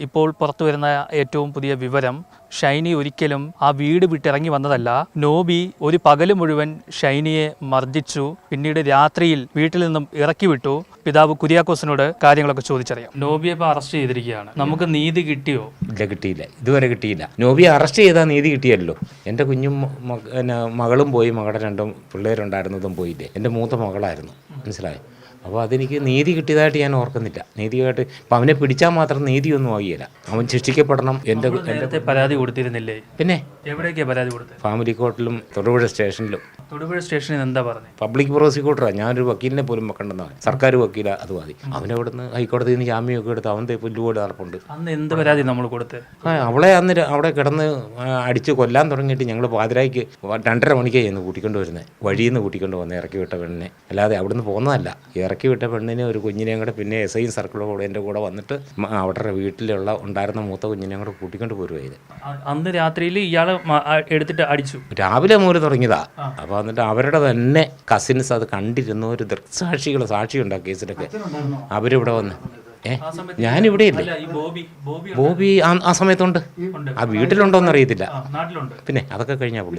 ഇപ്പോൾ പുറത്തു വരുന്ന ഏറ്റവും പുതിയ വിവരം, ഷൈനി ഒരിക്കലും ആ വീട് വിട്ടിറങ്ങി വന്നതല്ല. നോബി ഒരു പകല് മുഴുവൻ ഷൈനിയെ മർദ്ദിച്ചു. പിന്നീട് രാത്രിയിൽ വീട്ടിൽ നിന്നും ഇറക്കി വിട്ടു. പിതാവ് കുര്യാക്കോസിനോട് കാര്യങ്ങളൊക്കെ ചോദിച്ചറിയാം. നോബിയെ ഇപ്പോൾ അറസ്റ്റ് ചെയ്തിരിക്കുകയാണ്. നമുക്ക് നീതി കിട്ടിയോ? ഇല്ല, കിട്ടിയില്ല. ഇതുവരെ കിട്ടിയില്ല. നോബിയെ അറസ്റ്റ് ചെയ്താൽ നീതി കിട്ടിയല്ലോ. എൻ്റെ കുഞ്ഞും മകളും പോയി, മകളുടെ 2 പിള്ളേരുണ്ടായിരുന്നതും പോയില്ലേ. എൻ്റെ മൂത്ത മകളായിരുന്നു, മനസ്സിലായി. അപ്പോൾ അതെനിക്ക് നീതി കിട്ടിയതായിട്ട് ഞാൻ ഓർക്കുന്നില്ല. നീതിയായിട്ട് ഇപ്പം അവനെ പിടിച്ചാൽ മാത്രം നീതിയൊന്നും ആകിയില്ല. അവൻ ശിക്ഷിക്കപ്പെടണം. എൻ്റെ പരാതി കൊടുത്തിരുന്നില്ലേ? പിന്നെ എവിടേക്കാണ് പരാതി കൊടുത്തത്? ഫാമിലി കോർട്ടിലും തൊടുപുഴ സ്റ്റേഷനിലും. തൊടുപുഴ സ്റ്റേഷനിൽ എന്താ പറഞ്ഞത്? പബ്ലിക് പ്രോസിക്യൂട്ടറാണ്. ഞാനൊരു വക്കീലിനെ പോലും വെക്കണ്ടെന്നാണ്. സർക്കാർ വക്കീല അത് മതി. അവനവിടുന്ന് ഹൈക്കോടതിയിൽ നിന്ന് ജാമ്യമൊക്കെ എടുത്ത് അവൻ്റെ പുല്ലുപോലെ നടപ്പുണ്ട്. അന്ന് എന്ത് പരാതി നമ്മൾ കൊടുത്ത്? അവളെ അന്ന് അവിടെ കിടന്ന് അടിച്ച് കൊല്ലാൻ തുടങ്ങിയിട്ട് ഞങ്ങൾ പാതിരായ്ക്ക് 2:30 മണിക്കാണ് ചെന്ന് കൂട്ടിക്കൊണ്ട് വരുന്നത്. വഴിയിൽ നിന്ന് കൂട്ടിക്കൊണ്ട് വന്ന് ഇറക്കി വിട്ട പെണ്ണിനെ. അല്ലാതെ അവിടുന്ന് പോകുന്നതല്ല. ഇറക്കി വിട്ട പെണ്ണിനെ, ഒരു കുഞ്ഞിനെയും കൂടെ, പിന്നെ SI സർക്കിളും കൂടെ എൻ്റെ കൂടെ വന്നിട്ട് അവിടെ വീട്ടിലുള്ള ഉണ്ടായിരുന്ന മൂത്ത കുഞ്ഞിനെയും കൂടെ കൂട്ടിക്കൊണ്ട് പോരുവായത്. അന്ന് രാത്രിയിൽ ഇയാളെ എടുത്തിട്ട് അടിച്ചു. രാവിലെ മുതൽ തുടങ്ങിയതാ. അപ്പോൾ എന്നിട്ട് അവരുടെ തന്നെ കസിൻസ് അത് കണ്ടിരുന്ന ഒരു ദൃക്സാക്ഷികൾ, സാക്ഷിയുണ്ട് ആ കേസിലൊക്കെ. അവരിവിടെ വന്ന് ഞാനിവിടെ ഇല്ല. ബോബി ആ സമയത്തുണ്ട്. ആ വീട്ടിലുണ്ടോയെന്ന് അറിയത്തില്ല. പിന്നെ അതൊക്കെ കഴിഞ്ഞാൽ പുള്ളി